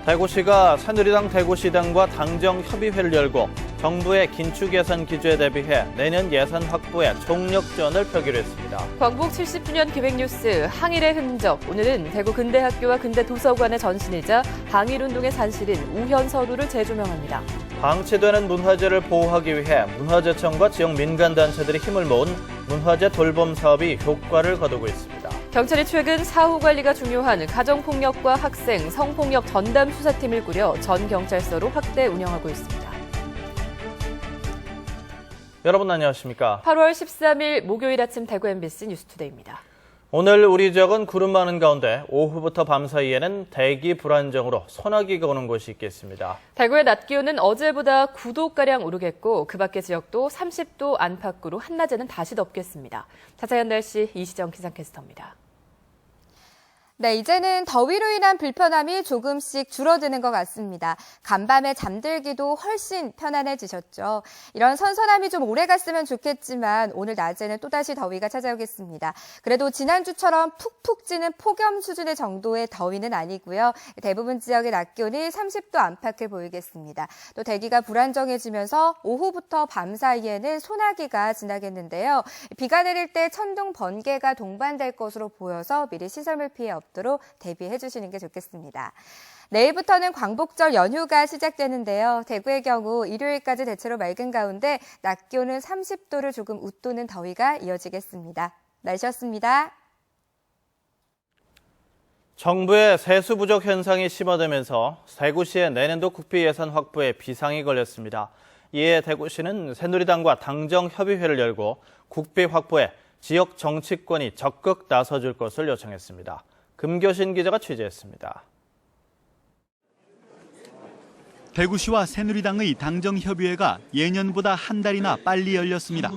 대구시가 새누리당 대구시당과 당정협의회를 열고 정부의 긴축 예산 기조에 대비해 내년 예산 확보에 총력전을 펴기로 했습니다. 광복 70주년 기획뉴스 항일의 흔적. 오늘은 대구 근대학교와 근대도서관의 전신이자 항일운동의 산실인 우현서루를 재조명합니다. 방치되는 문화재를 보호하기 위해 문화재청과 지역 민간단체들이 힘을 모은 문화재 돌봄 사업이 효과를 거두고 있습니다. 경찰이 최근 사후 관리가 중요한 가정폭력과 학생, 성폭력 전담 수사팀을 꾸려 전 경찰서로 확대 운영하고 있습니다. 여러분 안녕하십니까? 8월 13일 목요일 아침 대구 MBC 뉴스투데이입니다. 오늘 우리 지역은 구름 많은 가운데 오후부터 밤 사이에는 대기 불안정으로 소나기가 오는 곳이 있겠습니다. 대구의 낮 기온은 어제보다 9도가량 오르겠고 그 밖의 지역도 30도 안팎으로 한낮에는 다시 덥겠습니다. 자세한 날씨 이시정 기상캐스터입니다. 네, 이제는 더위로 인한 불편함이 조금씩 줄어드는 것 같습니다. 간밤에 잠들기도 훨씬 편안해지셨죠. 이런 선선함이 좀 오래 갔으면 좋겠지만 오늘 낮에는 또다시 더위가 찾아오겠습니다. 그래도 지난주처럼 푹푹 찌는 폭염 수준의 정도의 더위는 아니고요. 대부분 지역의 낮 기온이 30도 안팎을 보이겠습니다. 또 대기가 불안정해지면서 오후부터 밤 사이에는 소나기가 지나겠는데요. 비가 내릴 때 천둥, 번개가 동반될 것으로 보여서 미리 시설물 피해 없도록 대비해 주시는 게 좋겠습니다. 내일부터는 광복절 연휴가 시작되는데요. 대구의 경우 일요일까지 대체로 맑은 가운데 낮 기온은 30도를 조금 웃도는 더위가 이어지겠습니다. 날씨였습니다. 정부의 세수 부족 현상이 심화되면서 대구시의 내년도 국비 예산 확보에 비상이 걸렸습니다. 이에 대구시는 새누리당과 당정협의회를 열고 국비 확보에 지역 정치권이 적극 나서줄 것을 요청했습니다. 금교신 기자가 취재했습니다. 대구시와 새누리당의 당정협의회가 예년보다 한 달이나 빨리 열렸습니다.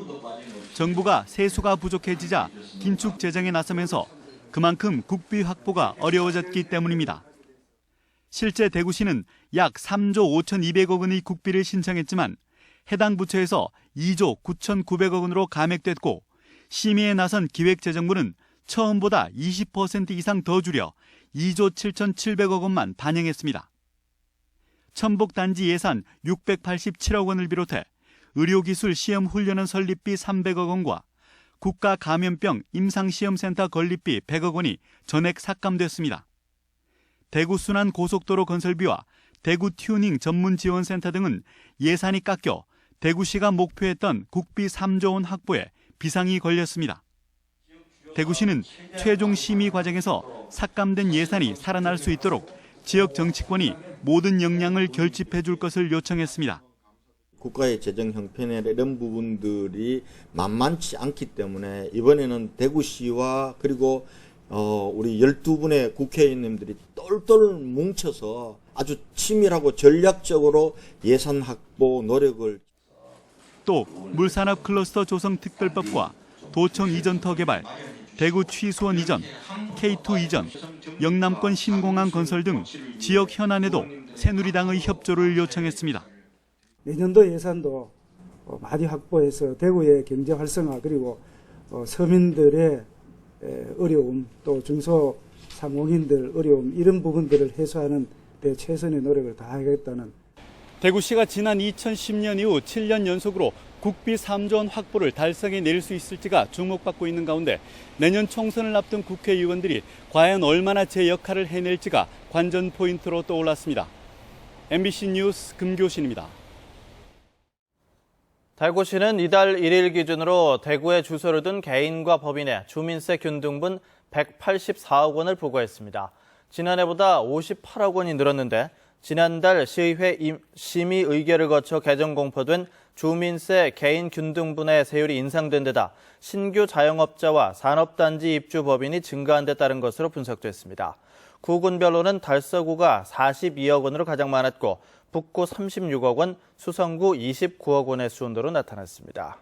정부가 세수가 부족해지자 긴축 재정에 나서면서 그만큼 국비 확보가 어려워졌기 때문입니다. 실제 대구시는 약 3조 5,200억 원의 국비를 신청했지만 해당 부처에서 2조 9,900억 원으로 감액됐고 심의에 나선 기획재정부는 처음보다 20% 이상 더 줄여 2조 7,700억 원만 반영했습니다. 첨복단지 예산 687억 원을 비롯해 의료기술 시험 훈련원 설립비 300억 원과 국가감염병 임상시험센터 건립비 100억 원이 전액 삭감됐습니다. 대구 순환고속도로 건설비와 대구 튜닝 전문지원센터 등은 예산이 깎여 대구시가 목표했던 국비 3조 원 확보에 비상이 걸렸습니다. 대구시는 최종 심의 과정에서 삭감된 예산이 살아날 수 있도록 지역 정치권이 모든 역량을 결집해 줄 것을 요청했습니다. 국가의 재정 형편에 이런 부분들이 만만치 않기 때문에 이번에는 대구시와 그리고 우리 12분의 국회의원님들이 똘똘 뭉쳐서 아주 치밀하고 전략적으로 예산 확보 노력을 또 물산업 클러스터 조성 특별법과 도청 이전터 개발, 대구 취수원 이전, K2 이전, 영남권 신공항 건설 등 지역 현안에도 새누리당의 협조를 요청했습니다. 내년도 예산도 많이 확보해서 대구의 경제 활성화 그리고 서민들의 어려움 또 중소상공인들 어려움 이런 부분들을 해소하는 데 최선의 노력을 다하겠다는 대구시가 지난 2010년 이후 7년 연속으로 국비 3조 원 확보를 달성해낼 수 있을지가 주목받고 있는 가운데 내년 총선을 앞둔 국회의원들이 과연 얼마나 제 역할을 해낼지가 관전 포인트로 떠올랐습니다. MBC 뉴스 금교신입니다. 대구시는 이달 1일 기준으로 대구에 주소를 둔 개인과 법인의 주민세 균등분 184억 원을 부과했습니다. 지난해보다 58억 원이 늘었는데 지난달 시의회 심의 의결을 거쳐 개정 공포된 주민세 개인 균등분의 세율이 인상된 데다 신규 자영업자와 산업단지 입주 법인이 증가한 데 따른 것으로 분석됐습니다. 구군별로는 달서구가 42억 원으로 가장 많았고 북구 36억 원, 수성구 29억 원의 수온도로 나타났습니다.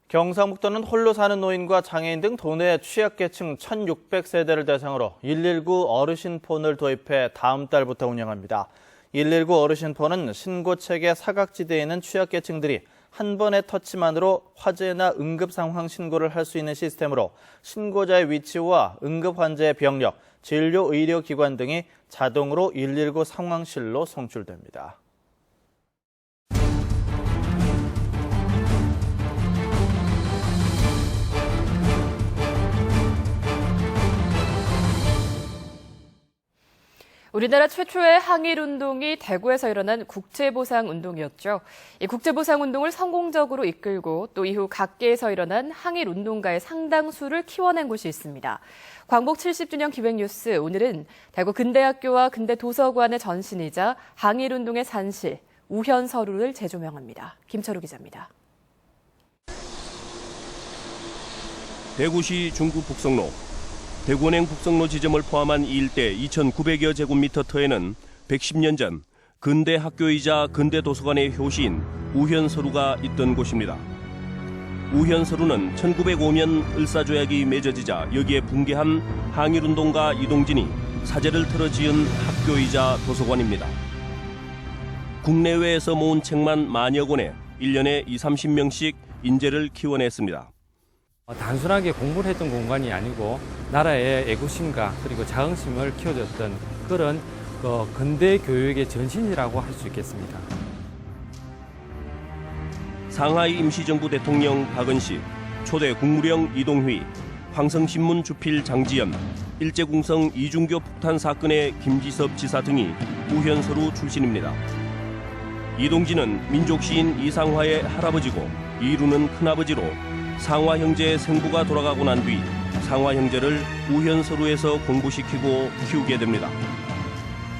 경상북도는 홀로 사는 노인과 장애인 등 도내 취약계층 1,600세대를 대상으로 119 어르신폰을 도입해 다음 달부터 운영합니다. 119 어르신폰은 신고책의 사각지대에 있는 취약계층들이 한 번의 터치만으로 화재나 응급 상황 신고를 할 수 있는 시스템으로 신고자의 위치와 응급 환자의 병력, 진료 의료기관 등이 자동으로 119 상황실로 송출됩니다. 우리나라 최초의 항일운동이 대구에서 일어난 국제보상운동이었죠. 이 국제보상운동을 성공적으로 이끌고 또 이후 각계에서 일어난 항일운동가의 상당수를 키워낸 곳이 있습니다. 광복 70주년 기획뉴스, 오늘은 대구 근대학교와 근대도서관의 전신이자 항일운동의 산실, 우현서루를 재조명합니다. 김철우 기자입니다. 대구시 중구 북성로. 대구은행 북성로 지점을 포함한 이 일대 2,900여 제곱미터 터에는 110년 전 근대 학교이자 근대 도서관의 효시인 우현서루가 있던 곳입니다. 우현서루는 1905년 을사조약이 맺어지자 여기에 붕괴한 항일운동가 이동진이 사재를 틀어 지은 학교이자 도서관입니다. 국내외에서 모은 책만 만여 권에 1년에 20-30명씩 인재를 키워냈습니다. 단순하게 공부를 했던 공간이 아니고 나라의 애국심과 그리고 자긍심을 키워줬던 그런 근대 교육의 전신이라고 할 수 있겠습니다. 상하이 임시정부 대통령 박은식, 초대 국무령 이동휘, 황성신문 주필 장지연, 일제궁성 이중교 폭탄 사건의 김지섭 지사 등이 우현서루 출신입니다. 이동진은 민족시인 이상화의 할아버지고 이루는 큰아버지로 상화 형제의 생부가 돌아가고 난 뒤 상화 형제를 우현서루에서 공부시키고 키우게 됩니다.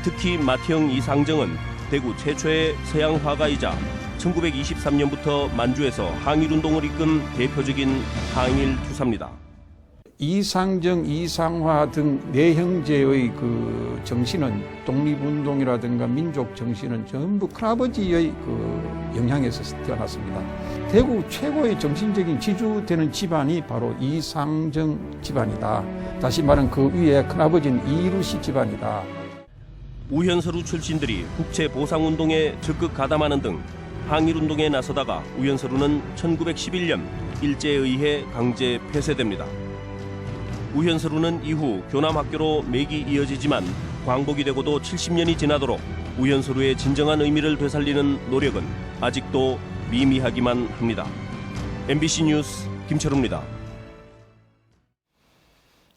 특히 맏형 이상정은 대구 최초의 서양 화가이자 1923년부터 만주에서 항일운동을 이끈 대표적인 항일 투사입니다. 이상정, 이상화 등 네 형제의 그 정신은 독립운동이라든가 민족 정신은 전부 큰아버지의 그 영향에서 태어났습니다. 대구 최고의 정신적인 지주되는 집안이 바로 이상정 집안이다. 다시 말하면 그 위에 큰아버지는 이루시 집안이다. 우현서루 출신들이 국채보상운동에 적극 가담하는 등 항일운동에 나서다가 우현서루는 1911년 일제에 의해 강제 폐쇄됩니다. 우현서루는 이후 교남학교로 맥이 이어지지만 광복이 되고도 70년이 지나도록 우현서루의 진정한 의미를 되살리는 노력은 아직도 미미하기만 합니다. MBC 뉴스 김철우입니다.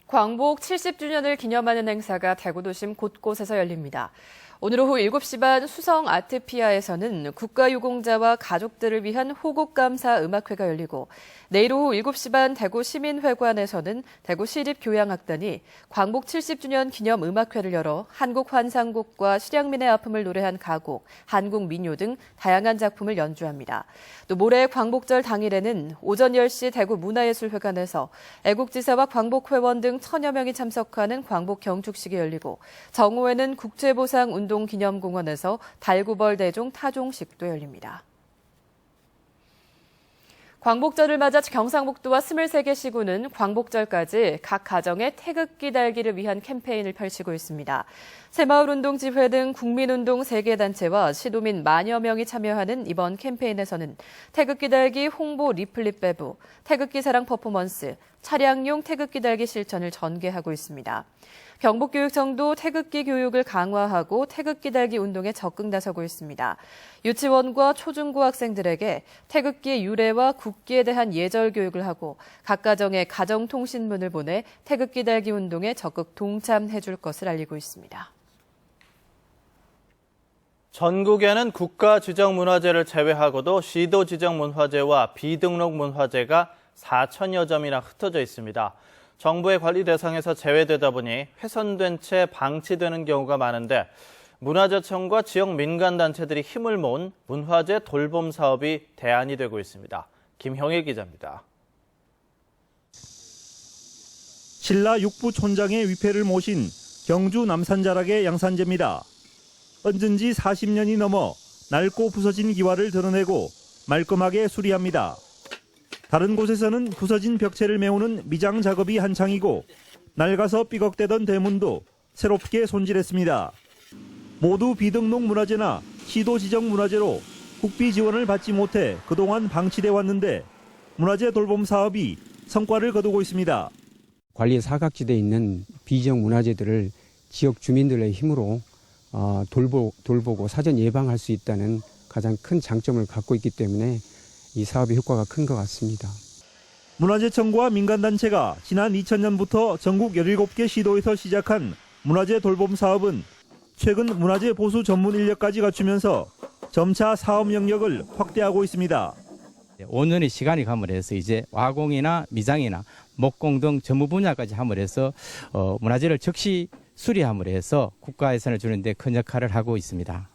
광복 70주년을 기념하는 행사가 대구 도심 곳곳에서 열립니다. 오늘 오후 7시 반 수성 아트피아에서는 국가유공자와 가족들을 위한 호국감사 음악회가 열리고 내일 오후 7시 반 대구 시민회관에서는 대구 시립교향악단이 광복 70주년 기념 음악회를 열어 한국 환상곡과 실향민의 아픔을 노래한 가곡, 한국 민요 등 다양한 작품을 연주합니다. 또 모레 광복절 당일에는 오전 10시 대구 문화예술회관에서 애국지사와 광복회원 등 1000여 명이 참석하는 광복 경축식이 열리고 정오에는 국제보상운동기념공원에서 달구벌 대종 타종식도 열립니다. 광복절을 맞아 경상북도와 23개 시군은 광복절까지 각 가정에 태극기 달기를 위한 캠페인을 펼치고 있습니다. 새마을운동지회 등 국민운동 3개 단체와 시도민 만여 명이 참여하는 이번 캠페인에서는 태극기 달기 홍보 리플릿 배부, 태극기 사랑 퍼포먼스, 차량용 태극기 달기 실천을 전개하고 있습니다. 경북교육청도 태극기 교육을 강화하고 태극기 달기 운동에 적극 나서고 있습니다. 유치원과 초중고 학생들에게 태극기의 유래와 국기에 대한 예절 교육을 하고 각 가정에 가정통신문을 보내 태극기 달기 운동에 적극 동참해 줄 것을 알리고 있습니다. 전국에는 국가지정문화재를 제외하고도 시도지정문화재와 비등록 문화재가 4천여 점이나 흩어져 있습니다. 정부의 관리 대상에서 제외되다 보니 훼손된 채 방치되는 경우가 많은데 문화재청과 지역 민간단체들이 힘을 모은 문화재 돌봄 사업이 대안이 되고 있습니다. 김형일 기자입니다. 신라 육부촌장의 위패를 모신 경주 남산자락의 양산재입니다. 얹은 지 40년이 넘어 낡고 부서진 기와를 드러내고 말끔하게 수리합니다. 다른 곳에서는 부서진 벽체를 메우는 미장 작업이 한창이고 낡아서 삐걱대던 대문도 새롭게 손질했습니다. 모두 비등록 문화재나 시도 지정 문화재로 국비 지원을 받지 못해 그동안 방치돼 왔는데 문화재 돌봄 사업이 성과를 거두고 있습니다. 관리 사각지대에 있는 비지역 문화재들을 지역 주민들의 힘으로 돌보고 사전 예방할 수 있다는 가장 큰 장점을 갖고 있기 때문에 이 사업의 효과가 큰 것 같습니다. 문화재청과 민간단체가 지난 2000년부터 전국 17개 시도에서 시작한 문화재 돌봄 사업은 최근 문화재 보수 전문 인력까지 갖추면서 점차 사업 영역을 확대하고 있습니다. 5년의 시간이 감을해서 이제 와공이나 미장이나 목공 등 전문 분야까지 함으로해서 문화재를 즉시 수리함으로 해서 국가 예산을 주는데 큰 역할을 하고 있습니다.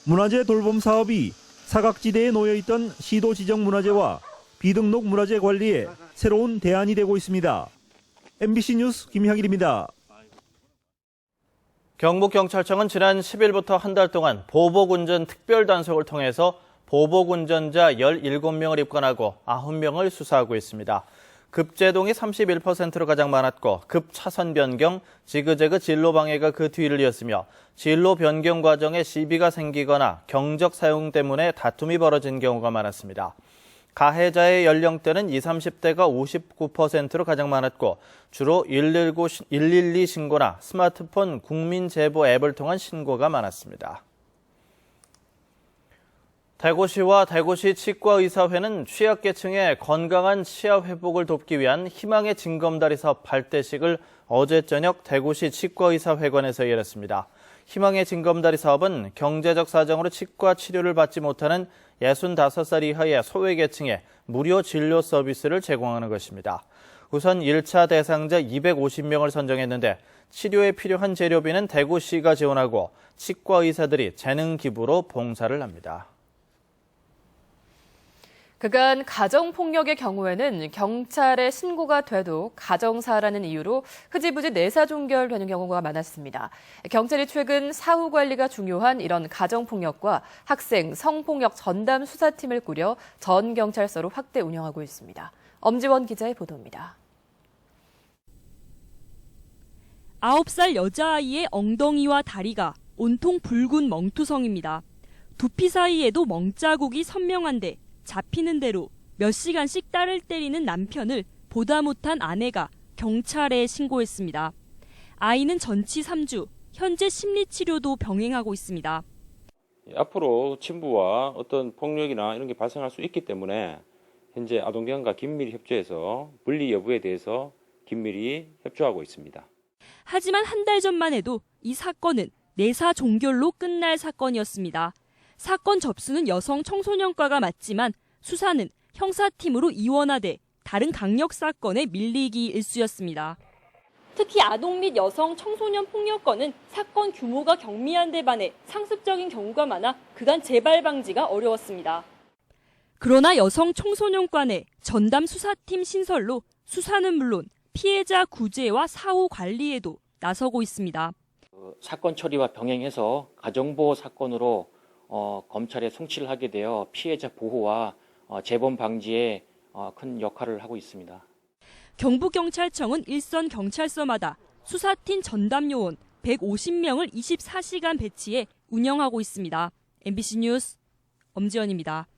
문화재 돌봄 사업이 사각지대에 놓여있던 시도 지정 문화재와 비등록 문화재 관리에 새로운 대안이 되고 있습니다. MBC 뉴스 김향일입니다. 경북경찰청은 지난 10일부터 한 달 동안 보복운전 특별단속을 통해서 보복운전자 17명을 입건하고 90명을 수사하고 있습니다. 급제동이 31%로 가장 많았고 급차선 변경, 지그재그 진로 방해가 그 뒤를 이었으며 진로 변경 과정에 시비가 생기거나 경적 사용 때문에 다툼이 벌어진 경우가 많았습니다. 가해자의 연령대는 20, 30대가 59%로 가장 많았고 주로 112 신고나 스마트폰 국민제보 앱을 통한 신고가 많았습니다. 대구시와 대구시 치과의사회는 취약계층의 건강한 치아 회복을 돕기 위한 희망의 징검다리 사업 발대식을 어제 저녁 대구시 치과의사회관에서 열었습니다. 희망의 징검다리 사업은 경제적 사정으로 치과 치료를 받지 못하는 65살 이하의 소외계층에 무료 진료 서비스를 제공하는 것입니다. 우선 1차 대상자 250명을 선정했는데 치료에 필요한 재료비는 대구시가 지원하고 치과의사들이 재능 기부로 봉사를 합니다. 그간 가정폭력의 경우에는 경찰에 신고가 돼도 가정사라는 이유로 흐지부지 내사 종결되는 경우가 많았습니다. 경찰이 최근 사후 관리가 중요한 이런 가정폭력과 학생 성폭력 전담 수사팀을 꾸려 전 경찰서로 확대 운영하고 있습니다. 엄지원 기자의 보도입니다. 9살 여자아이의 엉덩이와 다리가 온통 붉은 멍투성입니다. 두피 사이에도 멍자국이 선명한데 잡히는 대로 몇 시간씩 딸을 때리는 남편을 보다 못한 아내가 경찰에 신고했습니다. 아이는 전치 3주, 현재 심리치료도 병행하고 있습니다. 앞으로 친부와 어떤 폭력이나 이런 게 발생할 수 있기 때문에 현재 아동기관과 긴밀히 협조해서 분리 여부에 대해서 긴밀히 협조하고 있습니다. 하지만 한 달 전만 해도 이 사건은 내사 종결로 끝날 사건이었습니다. 사건 접수는 여성 청소년과가 맞지만 수사는 형사팀으로 이원화돼 다른 강력 사건에 밀리기 일쑤였습니다. 특히 아동 및 여성 청소년 폭력건은 사건 규모가 경미한 데 반해 상습적인 경우가 많아 그간 재발 방지가 어려웠습니다. 그러나 여성 청소년과 내 전담 수사팀 신설로 수사는 물론 피해자 구제와 사후 관리에도 나서고 있습니다. 사건 처리와 병행해서 가정보호 사건으로 검찰에 송치를 하게 되어 피해자 보호와 재범 방지에 큰 역할을 하고 있습니다. 경북경찰청은 일선 경찰서마다 수사팀 전담 요원 150명을 24시간 배치해 운영하고 있습니다. MBC 뉴스 엄지연입니다.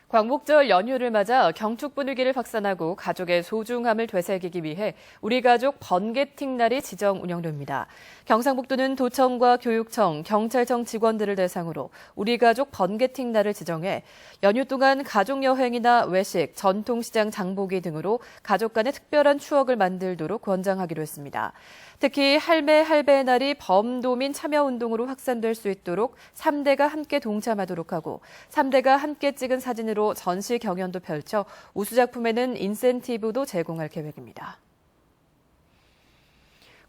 광복절 연휴를 맞아 경축 분위기를 확산하고 가족의 소중함을 되새기기 위해 우리 가족 번개팅 날이 지정 운영됩니다. 경상북도는 도청과 교육청, 경찰청 직원들을 대상으로 우리 가족 번개팅 날을 지정해 연휴 동안 가족 여행이나 외식, 전통시장 장보기 등으로 가족 간의 특별한 추억을 만들도록 권장하기로 했습니다. 특히 할매의 날이 범도민 참여운동으로 확산될 수 있도록 3대가 함께 동참하도록 하고 3대가 함께 찍은 사진으로 전시 경연도 펼쳐 우수작품에는 인센티브도 제공할 계획입니다.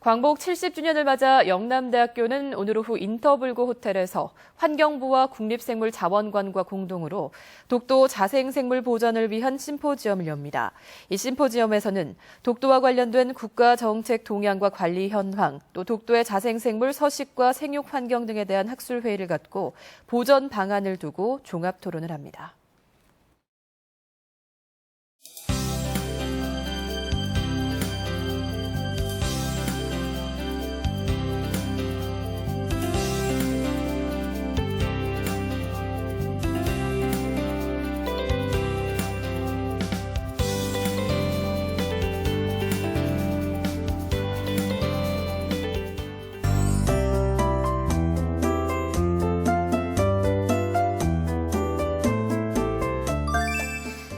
광복 70주년을 맞아 영남대학교는 오늘 오후 인터블고 호텔에서 환경부와 국립생물자원관과 공동으로 독도 자생생물 보전을 위한 심포지엄을 엽니다. 이 심포지엄에서는 독도와 관련된 국가정책 동향과 관리 현황, 또 독도의 자생생물 서식과 생육 환경 등에 대한 학술회의를 갖고 보전 방안을 두고 종합 토론을 합니다.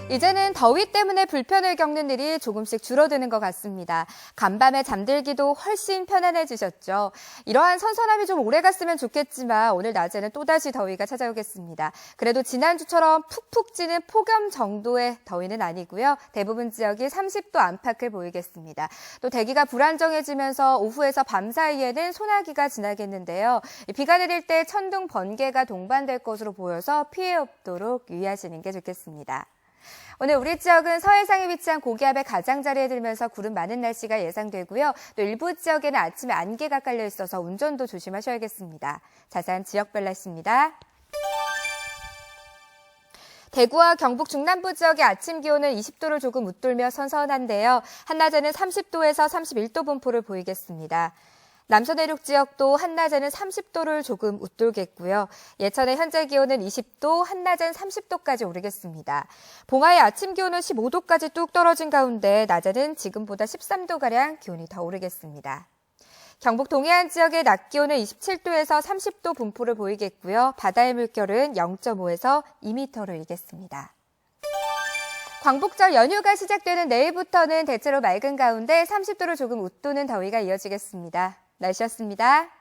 이제는 더위 때문에 불편을 겪는 일이 조금씩 줄어드는 것 같습니다. 간밤에 잠들기도 훨씬 편안해지셨죠. 이러한 선선함이 좀 오래 갔으면 좋겠지만 오늘 낮에는 또다시 더위가 찾아오겠습니다. 그래도 지난주처럼 푹푹 찌는 폭염 정도의 더위는 아니고요. 대부분 지역이 30도 안팎을 보이겠습니다. 또 대기가 불안정해지면서 오후에서 밤 사이에는 소나기가 지나겠는데요. 비가 내릴 때 천둥, 번개가 동반될 것으로 보여서 피해 없도록 유의하시는 게 좋겠습니다. 오늘 우리 지역은 서해상에 위치한 고기압의 가장자리에 들면서 구름 많은 날씨가 예상되고요. 또 일부 지역에는 아침에 안개가 깔려 있어서 운전도 조심하셔야겠습니다. 자세한 지역별 날씨입니다. 대구와 경북 중남부 지역의 아침 기온은 20도를 조금 웃돌며 선선한데요. 한낮에는 30도에서 31도 분포를 보이겠습니다. 남서 내륙 지역도 한낮에는 30도를 조금 웃돌겠고요. 예천의 현재 기온은 20도, 한낮엔 30도까지 오르겠습니다. 봉화의 아침 기온은 15도까지 뚝 떨어진 가운데 낮에는 지금보다 13도가량 기온이 더 오르겠습니다. 경북 동해안 지역의 낮 기온은 27도에서 30도 분포를 보이겠고요. 바다의 물결은 0.5에서 2m로 일겠습니다. 광복절 연휴가 시작되는 내일부터는 대체로 맑은 가운데 30도를 조금 웃도는 더위가 이어지겠습니다. 날씨였습니다.